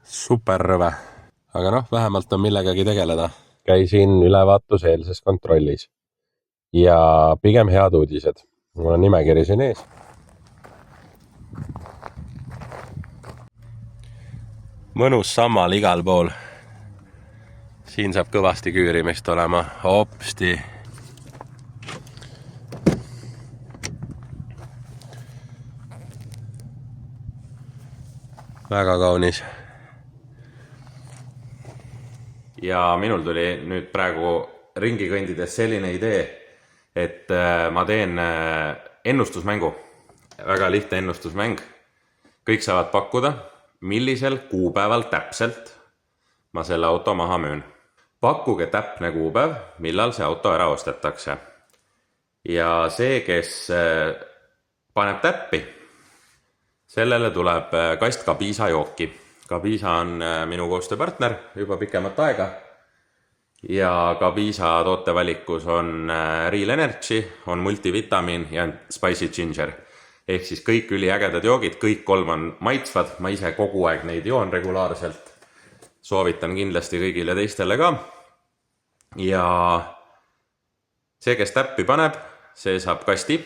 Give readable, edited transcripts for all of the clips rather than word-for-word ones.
super rõve. Aga noh, vähemalt on millegagi tegeleda. Käisin ülevaatuseelses kontrollis ja pigem head uudised. Mul on nimekiri siin ees. Mõnus sammal igal pool. Siin saab kõvasti küürimist olema. Hopsti. Väga kaunis. Ja minul tuli nüüd praegu ringi kõndides selline idee, et ma teen ennustusmängu. Väga lihtne ennustusmäng. Kõik saavad pakkuda, millisel kuupäeval täpselt ma selle auto maha müün. Pakkuge täpne kuupäev, millal see auto ära ostetakse. Ja see, kes paneb täppi, sellele tuleb kast Kabiisa jooki. Kabiisa on minu koostööpartner juba pikemat aega ja Kabiisa tootevalikus on Real Energy, on multivitamin ja Spicy Ginger. Ehk siis kõik üliägedad joogid, kõik kolm on maitsvad, ma ise kogu aeg neid joon regulaarselt. Soovitan kindlasti kõigile teistele ka. Ja see, kes täppi paneb, see saab kasti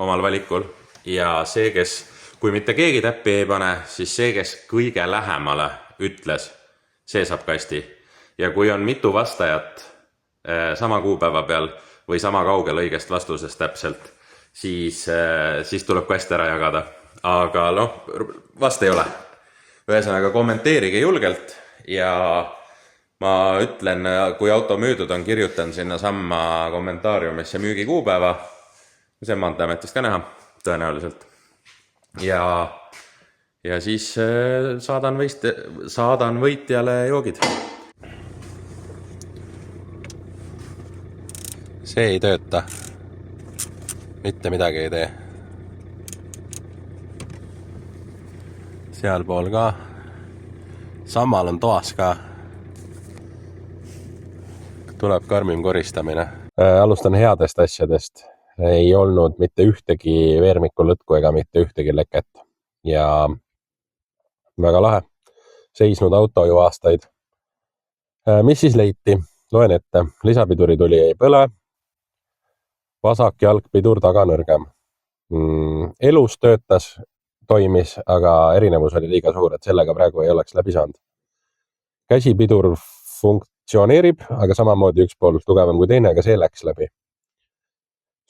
omal valikul ja see, kes kui mitte keegi täppi ei pane, siis see, kes kõige lähemale ütles, see saab kasti. Ja kui on mitu vastajat sama kuupäeva peal või sama kaugel õigest vastusest täpselt, siis tuleb kast ära jagada. Aga vast ei ole. Ühesõnaga kommenteerige julgelt ja ma ütlen, kui auto müüdud on, kirjutan sinna samma kommentaariumisse müügikuupäeva. See on Maanteeametist ka näha, tõenäoliselt. Ja siis saadan võitjale joogid. See ei tööta. Mitte midagi ei tee. Sealpool ka. Sammal on toas ka. Tuleb karmim koristamine. Alustan headest asjadest. Ei olnud mitte ühtegi veermiku lõtku ega mitte ühtegi leket. Ja väga lahe. Seisnud auto ju aastaid. Mis siis leiti? Loen ette. Lisapiduri tuli ei põle. Vasak jalgpidur taga nõrgem. Elus töötas, toimis, aga erinevus oli liiga suur, et sellega praegu ei oleks läbi saanud. Käsipidur funktsioneerib, aga samamoodi üks pool tugevam kui teine, aga see läks läbi.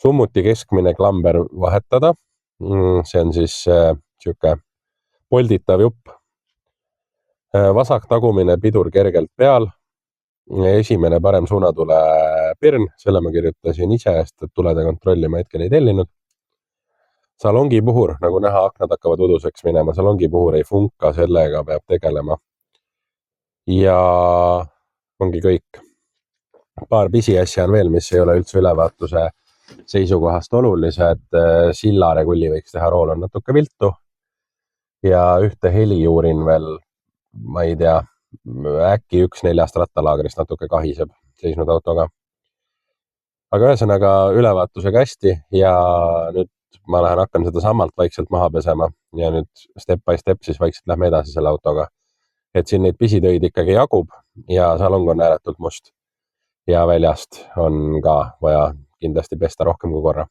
Summuti keskmine klamber vahetada. See on siis siuke polditav jupp. Vasak tagumine pidur kergelt peal. Esimene parem suunatule pirn, selle ma kirjutasin ise, sest et tulede kontrolli ma hetkel ei tellinud. Salongi puhur, nagu näha, aknad hakkavad uduseks minema. Salongi puhur ei funka, sellega peab tegelema. Ja ongi kõik. Paar pisiasja on veel, mis ei ole üldse ülevaatuse seisukohast olulised. Sillaregulli võiks teha, rool on natuke viltu. Ja ühte heli uurin veel, ma ei tea, äkki 1/4 rattalaagrist natuke kahiseb seisnud autoga. Aga ühesõnaga ülevaatusega hästi ja nüüd ma hakkan seda sammalt vaikselt maha pesema ja nüüd step by step siis vaikselt lähme edasi selle autoga. Et siin neid pisitöid ikkagi jagub ja salong on ääretult must. Ja väljast on ka vaja kindlasti pesta rohkem kui korra.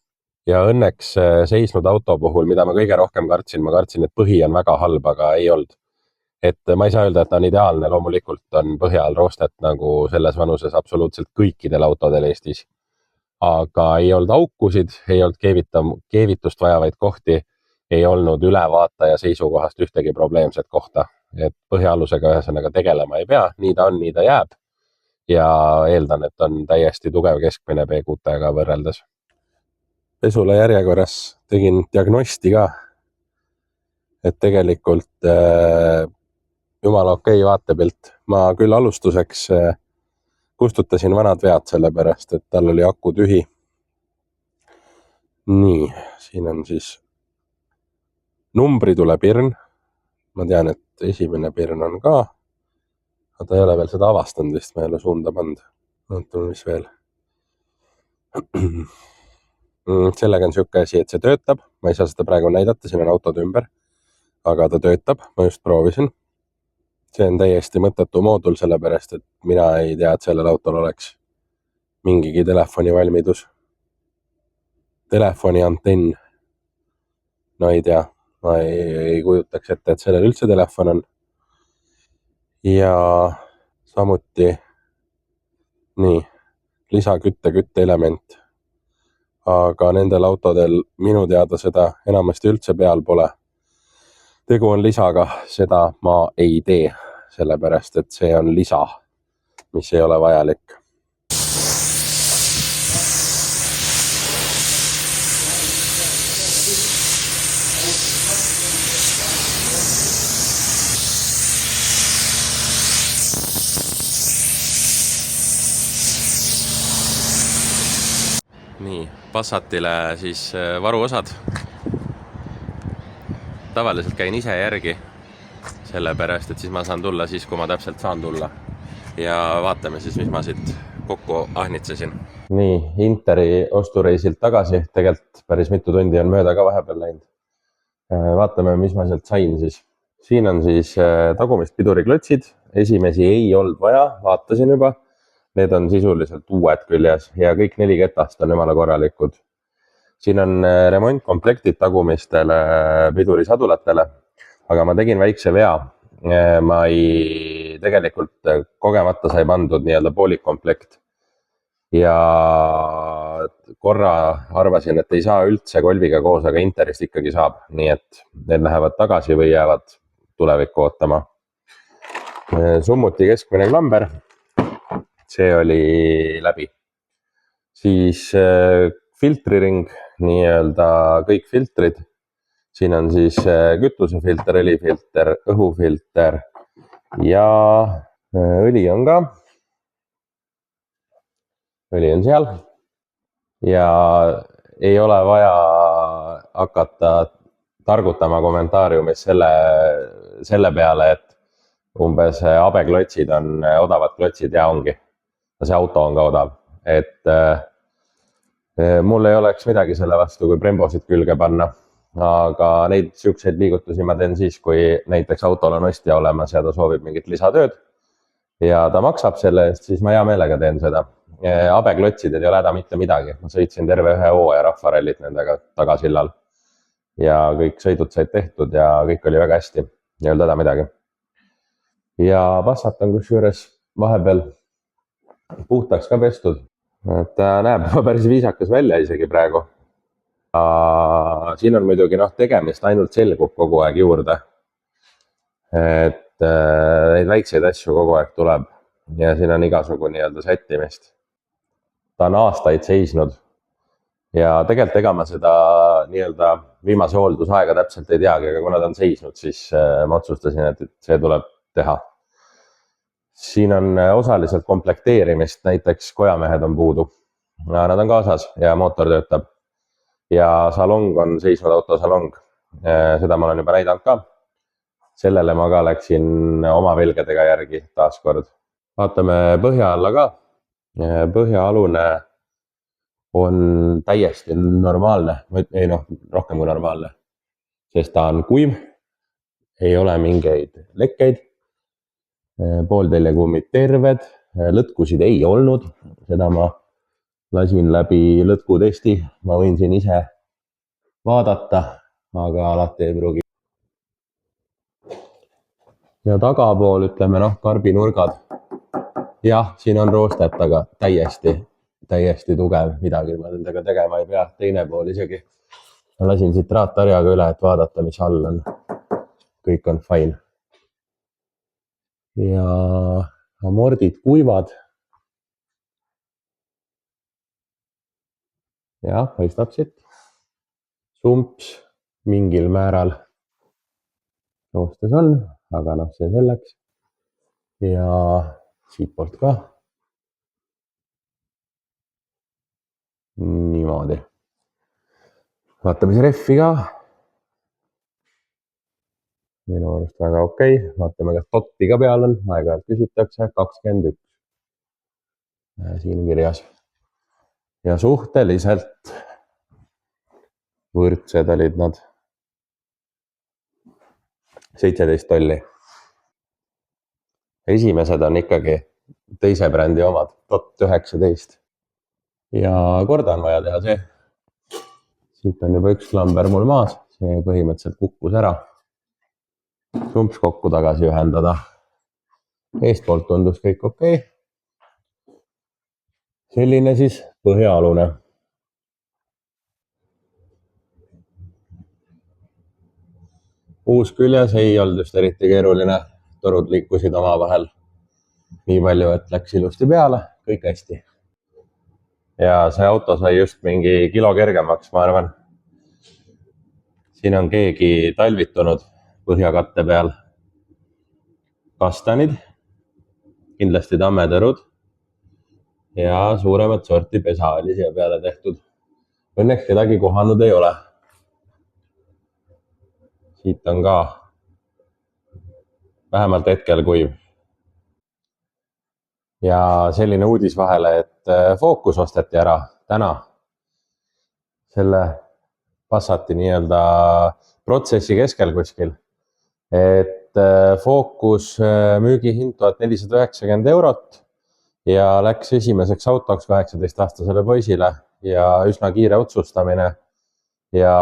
Ja õnneks seisnud auto puhul, mida ma kõige rohkem kartsin, ma kartsin, et põhi on väga halb, aga ei olnud. Et ma ei saa öelda, et ta on ideaalne, loomulikult on põhja all roostet nagu selles vanuses absoluutselt kõikidel autodel Eestis. Aga ei olnud aukusid, ei olnud keevitust vajavaid kohti, ei olnud ülevaataja seisukohast ühtegi probleemset kohta. Et põhjaalusega ühesõnaga tegelema ei pea, nii ta on, nii ta jääb. Ja eeldan, et on täiesti tugev keskmine B6-ga võrreldes. Pesule järjekorras tegin diagnosti ka. Et tegelikult jumala okei vaatepilt. Ma küll alustuseks kustutasin vanad vead selle pärast, et tal oli aku tühi. Nii, siin on siis numbritule pirn. Ma tean, et esimene pirn on ka. Aga ta ei ole veel seda avastanud, vist ma ei ole suunda pand. Ootame, mis veel. Sellega on siuke asi, et see töötab. Ma ei saa seda praegu näidata, siin on autod ümber. Aga ta töötab, ma just proovisin. see on täiesti mõttetu moodul, sellepärast et mina ei tea, et sellel autol oleks mingigi telefoni valmidus. Telefoni antenn, no ei tea, ma ei kujutaks ette, et sellel üldse telefon on. Ja samuti nii, kütteelement. Aga nendel autodel minu teada seda enamasti üldse peal pole. Tegu on lisaga, seda ma ei tee, sellepärast et see on lisa, mis ei ole vajalik. Nii, Passatile siis varuosad. Tavaliselt käin ise järgi, sellepärast et siis ma saan tulla siis, kui ma täpselt saan tulla. Ja vaatame siis, mis ma siit kokku ahnitsesin. Nii, Interi ostureisilt tagasi. Tegelikult päris mitu tundi on mööda ka vahepeal läinud. Vaatame, mis ma sealt sain siis. Siin on siis tagumist piduriklotsid. Esimesi ei olnud vaja, vaatasin juba. Need on sisuliselt uued küljes ja kõik 4 ketast on jumala korralikud. Siin on remontkomplektid tagumistele pidurisadulatele, aga ma tegin väikse vea. Ma tegelikult kogemata sai pandud nii-öelda poolikkomplekt ja korra arvasin, et ei saa üldse Golfiga koos, aga Interist ikkagi saab, nii et need lähevad tagasi või jäävad tulevikku ootama. Summuti keskmine klamber. See oli läbi. Siis filtriring, nii-öelda kõik filtrid. Siin on siis kütusefilter, õlifilter, õhufilter ja õli on ka. Õli on seal. Ja ei ole vaja hakata targutama kommentaariumis selle peale, et umbes abeklotsid on odavad klotsid ja ongi. See auto on ka odav, et mul ei oleks midagi selle vastu, kui Brembosid külge panna, aga neid siukseid liigutusi ma teen siis, kui näiteks autol on ostja olemas ja ta soovib mingit lisatööd ja ta maksab selle eest, siis ma hea meelega teen seda. Abeklotsidel ei ole häda mitte midagi, ma sõitsin terve ühe hooaja rahvarallit nendega tagasillal ja kõik sõidud said tehtud ja kõik oli väga hästi, ei olnud häda midagi. Ja Passat on kusjuures vahepeal puhtaks ka pestud, et näeb päris viisakas välja isegi praegu. Siin on muidugi tegemist ainult selgub kogu aeg juurde, et neid väikseid asju kogu aeg tuleb ja siin on igasugu nii-öelda sättimist. Ta on aastaid seisnud ja tegelikult ega ma seda nii-öelda viimase hooldusaega täpselt ei teagi, aga kuna ta on seisnud, siis ma otsustasin, et see tuleb teha. Siin on osaliselt komplekteerimist, näiteks kojamehed on puudu. Nad on kaasas ja mootor töötab. Ja salong on seisnud autosalong. Seda ma olen juba näidanud ka. Sellele ma ka läksin oma velgedega järgi taaskord. Vaatame põhja alla ka. Põhjaalune on täiesti normaalne. Ei rohkem kui normaalne. Sest ta on kuiv. Ei ole mingeid lekkeid. Poolteljekummid terved, lõtkusid ei olnud, seda ma lasin läbi lõtkutesti, ma võin siin ise vaadata, aga alati ei pruugi. Ja tagapool ütleme karbinurgad. Jah, siin on roostet, aga täiesti tugev, midagi ma nendega tegema ei pea, teine pool isegi. Ma lasin siit raattarjaga üle, et vaadata, mis all on. Kõik on fine. Ja amordid kuivad. Jah, paistab siit. Sumps mingil määral roostes on, aga see selleks. Ja siit poolt ka. Niimoodi. Vaatame see reffi ka. Minu arust väga okei. Vaatame, kas totti ka peal on. Aeg-ajalt küsitakse 21. Siin kirjas. Ja suhteliselt võrdsed olid nad. 17 tolli. esimesed on ikkagi teise brändi omad, DOT19. ja korda on vaja teha see. Siit on juba üks klamber mul maas, see põhimõtteliselt kukkus ära. Sumps kokku tagasi ühendada. Eestpoolt tundus kõik okei. Selline siis põhjaalune. Uus küljes ei olnud just eriti keeruline. Torud liikusid omavahel nii palju, et läks ilusti peale, kõik hästi. Ja see auto sai just mingi kilo kergemaks, ma arvan. Siin on keegi talvitunud põhjakatte peal. Kastanid, kindlasti tammetõrud ja suuremat sorti pesa oli siia peale tehtud. Õnneks kedagi kohanud ei ole. Siit on ka vähemalt hetkel kuiv. Ja selline uudis vahele, et Focus osteti ära täna selle Passati nii-öelda protsessi keskel kuskil. Et Focus müügihind 1490 eurot ja läks esimeseks autoks 18-aastasele poisile ja üsna kiire otsustamine ja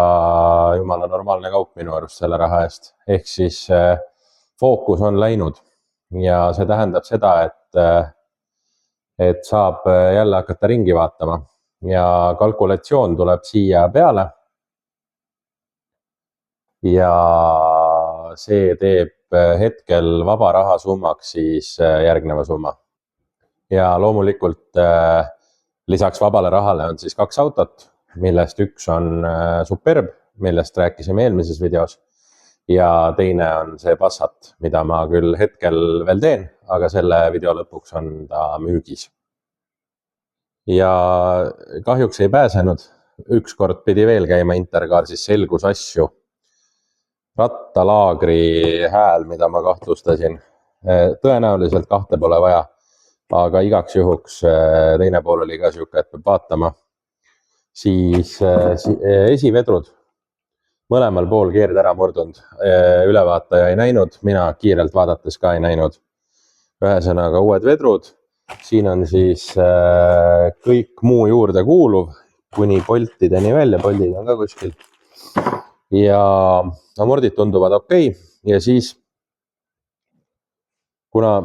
jumala normaalne kaup minu arust selle raha eest. Ehk siis Focus on läinud ja see tähendab seda, et saab jälle hakata ringi vaatama ja kalkulatsioon tuleb siia peale. Ja see teeb hetkel vaba raha summaks siis järgneva summa. Ja loomulikult lisaks vabale rahale on siis 2 autot, millest üks on Superb, millest rääkisime eelmises videos. Ja teine on see Passat, mida ma küll hetkel veel teen, aga selle video lõpuks on ta müügis. Ja kahjuks ei pääsenud. Ükskord pidi veel käima Intercar, siis selgus asju. Rattalaagri hääl, mida ma kahtlustasin. Tõenäoliselt 2 pole vaja, aga igaks juhuks teine pool oli ka siuke, et peab vaatama. Siis esivedrud. Mõlemal pool keerd ära murdunud, ülevaataja ei näinud, mina kiirelt vaadates ka ei näinud. Ühesõnaga uued vedrud, siin on siis kõik muu juurde kuuluv, kuni poltideni välja, poldid on ka kuskil. Ja amordid tunduvad okei. Ja siis, kuna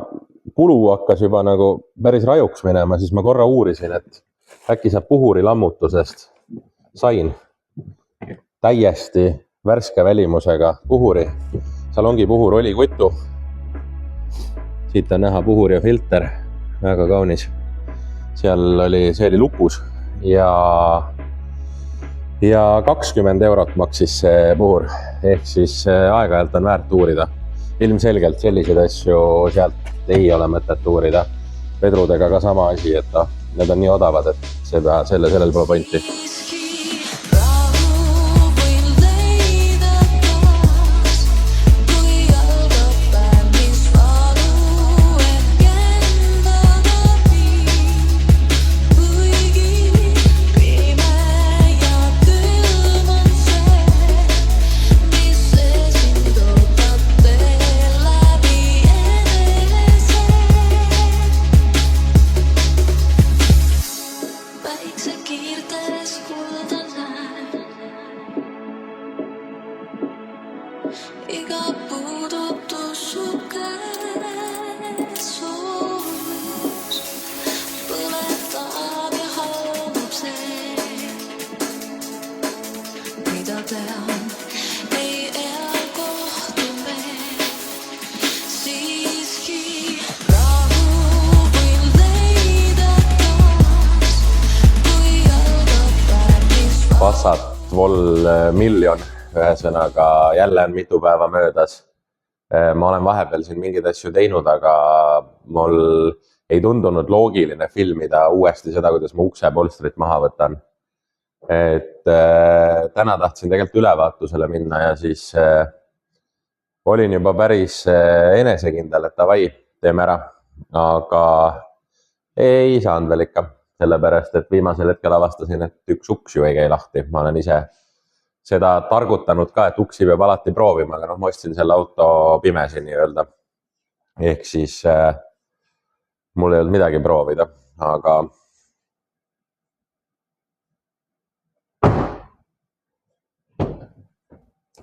kulu hakkas juba nagu päris rajuks minema, siis ma korra uurisin, et äkki saab puhuri lammutusest. Sain täiesti värske välimusega puhuri. Salongi puhur oli kutu. Siit on näha puhur ja filter. Väga kaunis. See oli lukus ja 20 eurot maksis see puhur. Ehk siis aeg-ajalt on väärt uurida. Ilmselgelt selliseid asju sealt ei ole mõtet uurida. Vedrudega ka sama asi, et need on nii odavad, et sellel pole pointi. Passat Vol Million, ühesõnaga jälle on mitu päeva möödas. Ma olen vahepeal siin mingeid asju teinud, aga mul ei tundunud loogiline filmida uuesti seda, kuidas ma uksepolstrit maha võtan. Täna tahtsin tegelikult ülevaatusele minna ja siis olin juba päris enesekindel, et davai, teeme ära. Aga ei saanud veel ikka. Sellepärast, et viimasel hetkel avastasin, et üks uks ju ei käi lahti. Ma olen ise seda targutanud ka, et uksi peab alati proovima, aga ma ostsin selle auto pimesi nii öelda. ehk siis mul ei olnud midagi proovida, aga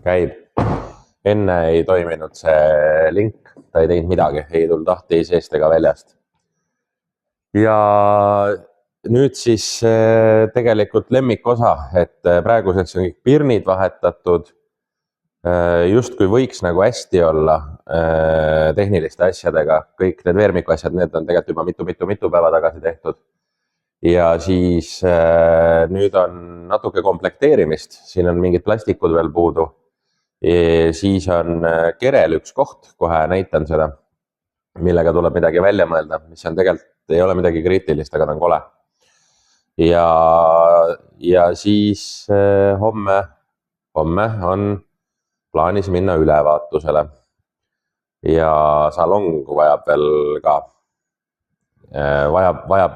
käib. Enne ei toiminud see link, ta ei teinud midagi, ei tulnud lahti ei seest ega väljast. Ja nüüd siis tegelikult lemmikosa, et praeguseks on kõik pirnid vahetatud. Justkui võiks nagu hästi olla tehniliste asjadega, kõik need veermiku asjad, need on tegelikult juba mitu päeva tagasi tehtud. Ja siis nüüd on natuke komplekteerimist, siin on mingid plastikud veel puudu. Siis on kerel üks koht, kohe näitan seda, millega tuleb midagi välja mõelda, mis on tegelikult ei ole midagi kriitilist, aga ta on kole. Ja siis homme on plaanis minna ülevaatusele ja salong vajab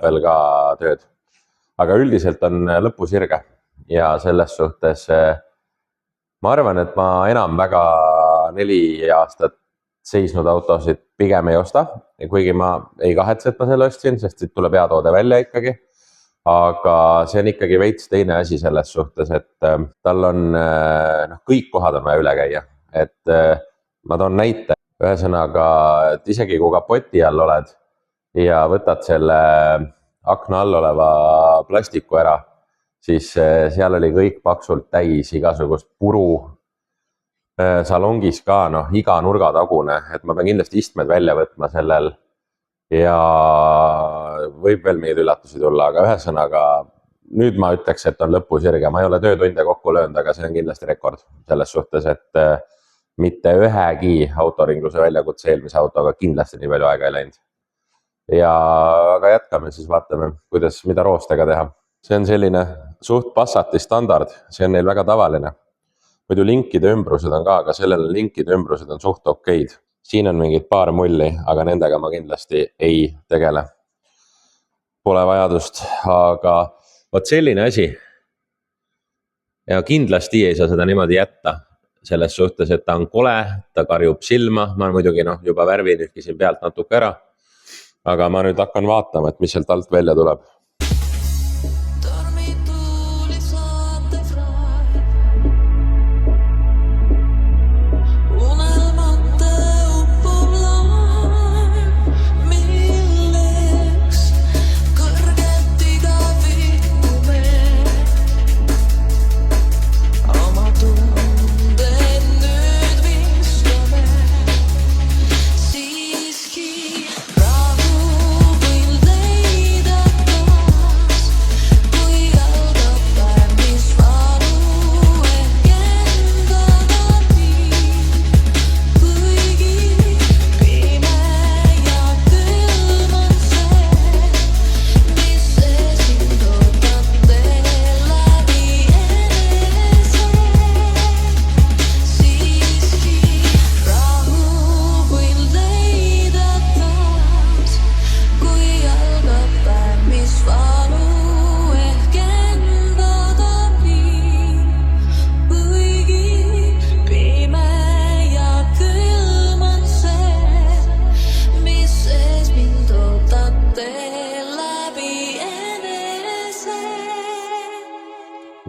veel ka tööd. Aga üldiselt on lõpusirge ja selles suhtes ma arvan, et ma enam väga 4 aastat seisnud autosid pigem ei osta, kuigi ma ei kahetse, et ma selle ostsin, sest siit tuleb hea toode välja ikkagi. Aga see on ikkagi veits teine asi selles suhtes, et tal on kõik kohad on vaja üle käia. Et ma toon näite, ühesõnaga, et isegi kui kapoti all oled ja võtad selle akna all oleva plastiku ära, siis seal oli kõik paksult täis igasugust puru. Salongis ka iga nurgatagune, et ma pean kindlasti istmed välja võtma sellel. Ja võib veel meid üllatusi tulla, aga ühesõnaga nüüd ma ütleks, et on lõpusirge. Ma ei ole töötunde kokku löönud, aga see on kindlasti rekord selles suhtes, et mitte ühegi autoringluse väljakutse eelmise autoga kindlasti nii palju aega ei läinud. Aga jätkame siis, vaatame, mida roostega teha. See on selline suht Passati standard, see on neil väga tavaline. Muidu linkide ümbrused on ka, aga sellele linkide ümbrused on suht okeid. Siin on mingid paar mulli, aga nendega ma kindlasti ei tegele. Pole vajadust, aga võt selline asi. Ja kindlasti ei saa seda niimoodi jätta selles suhtes, et ta on kole, ta karjub silma. Ma muidugi juba värvi nühkisin pealt natuke ära, aga ma nüüd hakkan vaatama, et mis sealt alt välja tuleb.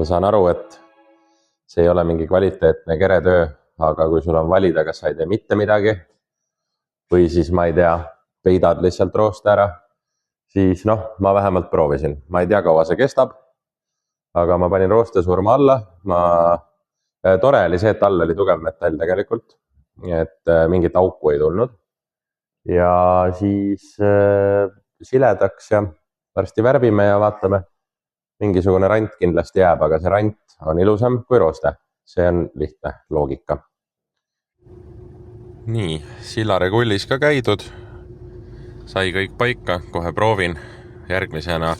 Ma saan aru, et see ei ole mingi kvaliteetne keretöö, aga kui sul on valida, kas sa ei tee mitte midagi või siis ma ei tea, peidad lihtsalt rooste ära, siis ma vähemalt proovisin. Ma ei tea, kaua see kestab, aga ma panin rooste surma alla. Tore oli see, et all oli tugev metall tegelikult, et mingit auku ei tulnud. Ja siis siledaks ja varsti värvime ja vaatame. Mingisugune rant kindlasti jääb, aga see rant on ilusam kui rooste. See on lihtne loogika. Nii, sillaregullis ka käidud. Sai kõik paika, kohe proovin. Järgmisena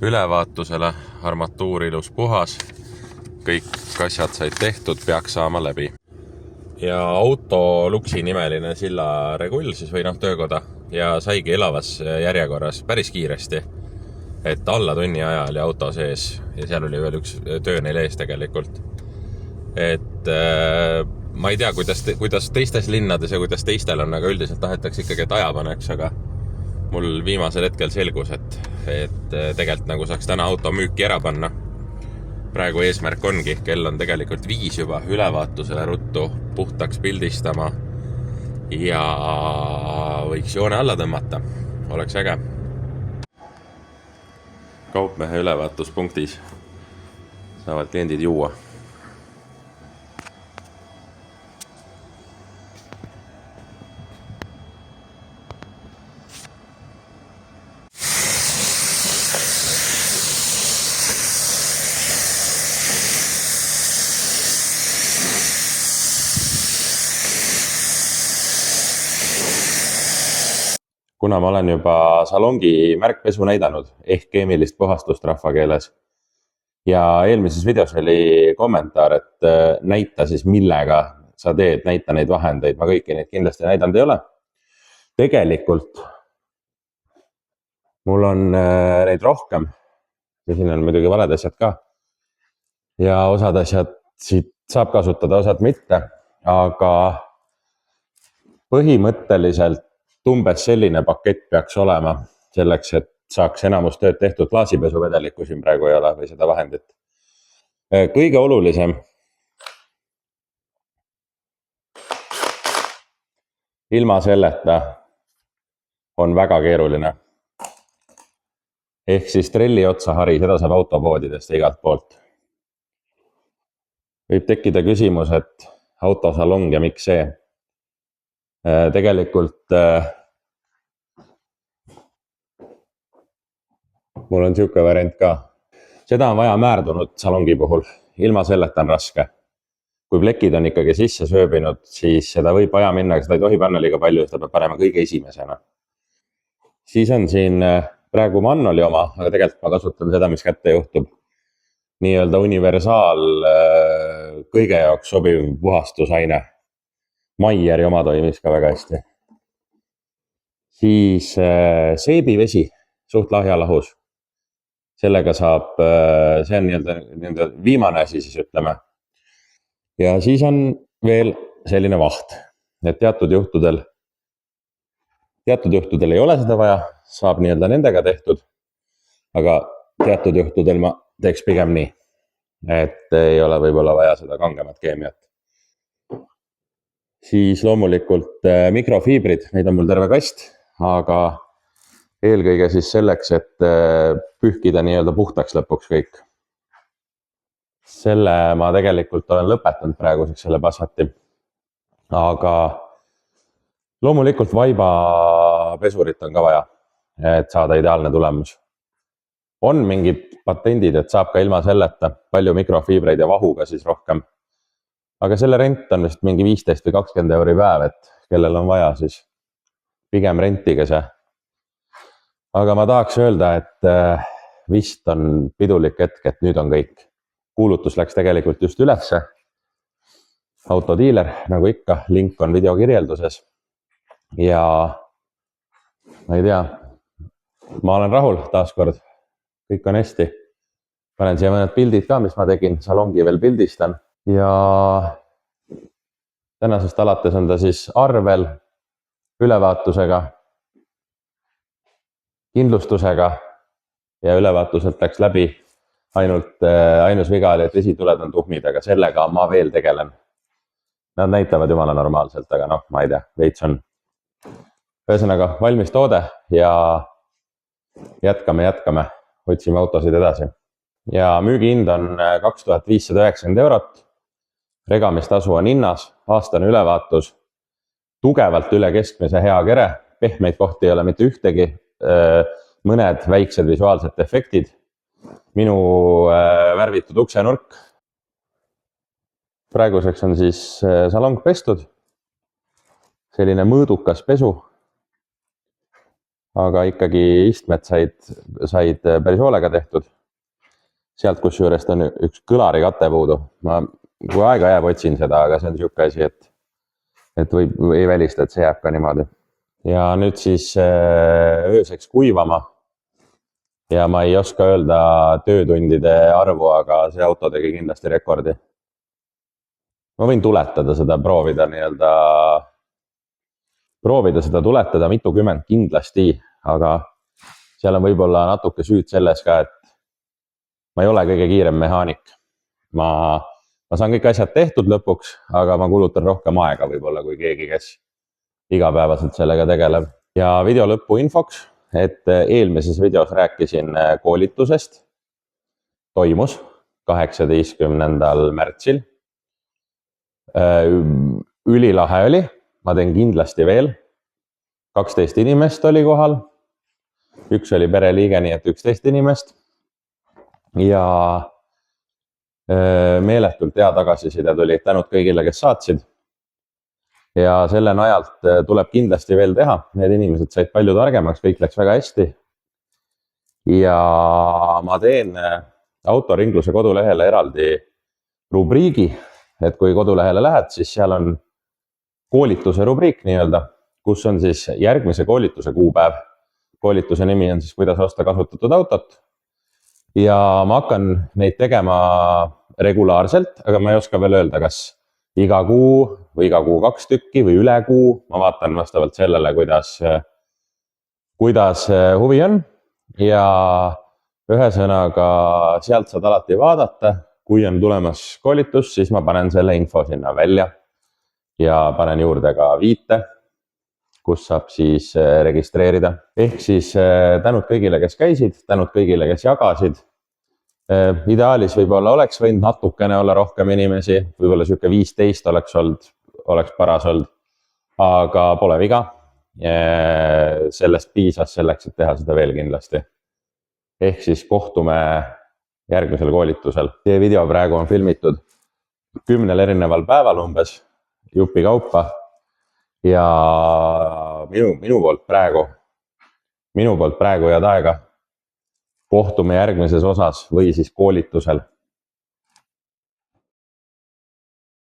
ülevaatusele, armatuur ilus puhas. Kõik asjad said tehtud, peaks saama läbi. Ja auto Luksi nimeline sillaregull siis või töökoda ja saigi elavas järjekorras päris kiiresti. Et alla tunni aja oli auto sees ja seal oli veel üks töö neil ees tegelikult. Et ma ei tea, kuidas teistes linnades ja kuidas teistel on, aga üldiselt tahetakse ikkagi, et aja paneks, aga mul viimasel hetkel selgus, et tegelikult nagu saaks täna auto müüki ära panna. Praegu eesmärk ongi, kell on tegelikult 5 juba, ülevaatusele ruttu, puhtaks pildistama ja võiks joone alla tõmmata. Oleks äge. Kaupmehe ülevaatuspunktis saavad kliendid juua. Kuna ma olen juba salongi märkpesu näidanud ehk keemilist puhastust rahvakeeles ja eelmises videos oli kommentaar, et näita siis millega sa teed, näita neid vahendeid, ma kõiki neid kindlasti näidanud ei ole. Tegelikult mul on neid rohkem ja siin on muidugi valed asjad ka ja osad asjad siit saab kasutada, osad mitte, aga põhimõtteliselt umbes selline pakett peaks olema selleks, et saaks enamus tööd tehtud. Klaasipesuvedelikku siin praegu ei ole või seda vahendit. Kõige olulisem ilma selleta on väga keeruline. Ehk siis trelli otsahari, seda saab autopoodidest ja igalt poolt. Võib tekkida küsimus, et autosalong ja miks see? Tegelikult mul on siuke variant ka. Seda on vaja määrdunud salongi puhul. Ilma selleta on raske. Kui plekid on ikkagi sisse sööbinud, siis seda võib vaja minna, aga seda ei tohi panna liiga palju, seda peab panema kõige esimesena. Siis on siin praegu Mannoli oma, aga tegelikult ma kasutan seda, mis kätte juhtub. Nii-öelda universaal kõige jaoks sobiv puhastusaine. Maieri oma toimis ka väga hästi. Siis seebivesi, suht lahja lahus. Sellega saab, see on nii-öelda viimane asi siis ütleme. Ja siis on veel selline vaht, et teatud juhtudel ei ole seda vaja, saab nii-öelda nendega tehtud, aga teatud juhtudel ma teeks pigem nii, et ei ole võib-olla vaja seda kangemat keemiat. Siis loomulikult mikrofiibrid, neid on mul terve kast, aga eelkõige siis selleks, et pühkida nii-öelda puhtaks lõpuks kõik. Selle ma tegelikult olen lõpetanud praeguseks selle Passati, aga loomulikult vaiba pesurit on ka vaja, et saada ideaalne tulemus. On mingid patendid, et saab ka ilma selleta palju mikrofiibreid ja vahuga siis rohkem. Aga selle rent on vist mingi 15 või 20 euri päev, et kellel on vaja, siis pigem rentige see. Aga ma tahaks öelda, et vist on pidulik hetk, et nüüd on kõik. Kuulutus läks tegelikult just ülesse. Autodiiler, nagu ikka, link on video kirjelduses. Ja ma ei tea, ma olen rahul taaskord, kõik on hästi. Panen siia mõned pildid ka, mis ma tegin, salongi veel pildistan. Ja tänasest alates on ta siis arvel, ülevaatusega, kindlustusega ja ülevaatuselt läks läbi. Ainus viga oli, et esituled on tuhmid, aga sellega ma veel tegelen. Nad näitavad jumala normaalselt, aga noh, ma ei tea, veits on. Ühesõnaga, valmis toode ja jätkame, otsime autosid edasi. Ja müügihind on 2590 eurot. Regamistasu on hinnas, aastane ülevaatus, tugevalt üle keskmise hea kere, pehmeid kohti ei ole mitte ühtegi, mõned väiksed visuaalsed efektid. Minu värvitud uksenurk. Praeguseks on siis salong pestud, selline mõõdukas pesu, aga ikkagi istmed said päris hoolega tehtud. Sealt kus juurest on üks kõlari kate puudu. Ma kui aega jääb, otsin seda, aga see on siuke asi, et ei välista, et see jääb ka niimoodi. Ja nüüd siis ööseks kuivama. Ja ma ei oska öelda töötundide arvu, aga see auto tegi kindlasti rekordi. ma võin tuletada seda, proovida seda tuletada mitukümmend kindlasti, aga seal on võib-olla natuke süüd selles ka, et ma ei ole kõige kiirem mehaanik. Ma saan kõik asjad tehtud lõpuks, aga ma kulutan rohkem aega võib-olla kui keegi, kes igapäevaselt sellega tegeleb. Ja video lõppu infoks, et eelmises videos rääkisin koolitusest, toimus 18. märtsil. Ülilahe oli, ma teen kindlasti veel. 12 inimest oli kohal, üks oli pereliige, nii et 11 inimest. Ja meeletult hea tagasiside tuli, tänud kõigile, kes saatsid. Ja selle najalt tuleb kindlasti veel teha, need inimesed said palju targemaks, kõik läks väga hästi. Ja ma teen autoringluse kodulehele eraldi rubriigi, et kui kodulehele lähed, siis seal on koolituse rubriik nii-öelda, kus on siis järgmise koolituse kuupäev. Koolituse nimi on siis kuidas osta kasutatud autot. Ja ma hakkan neid tegema regulaarselt, aga ma ei oska veel öelda, kas iga kuu või iga kuu 2 tükki või üle kuu. Ma vaatan vastavalt sellele, kuidas huvi on. Ja ühesõnaga sealt saad alati vaadata. Kui on tulemas koolitus, siis ma panen selle info sinna välja ja panen juurde ka viite, kus saab siis registreerida. Ehk siis tänud kõigile, kes käisid, tänud kõigile, kes jagasid. Ideaalis võib-olla oleks võinud natukene olla rohkem inimesi, võib-olla siuke 15 oleks paras olnud, aga pole viga. Sellest piisas selleks, et teha seda veel kindlasti. Ehk siis kohtume järgmisel koolitusel. See video praegu on filmitud 10 erineval päeval umbes, jupi kaupa. Ja minu poolt praegu head aega. Kohtume järgmises osas või siis koolitusel.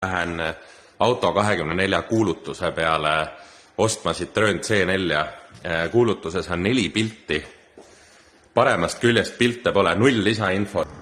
Lähen auto 24 kuulutuse peale ostma Citroen C4. Kuulutuses on 4 pilti. Paremast küljest pilte pole, 0 lisainfot.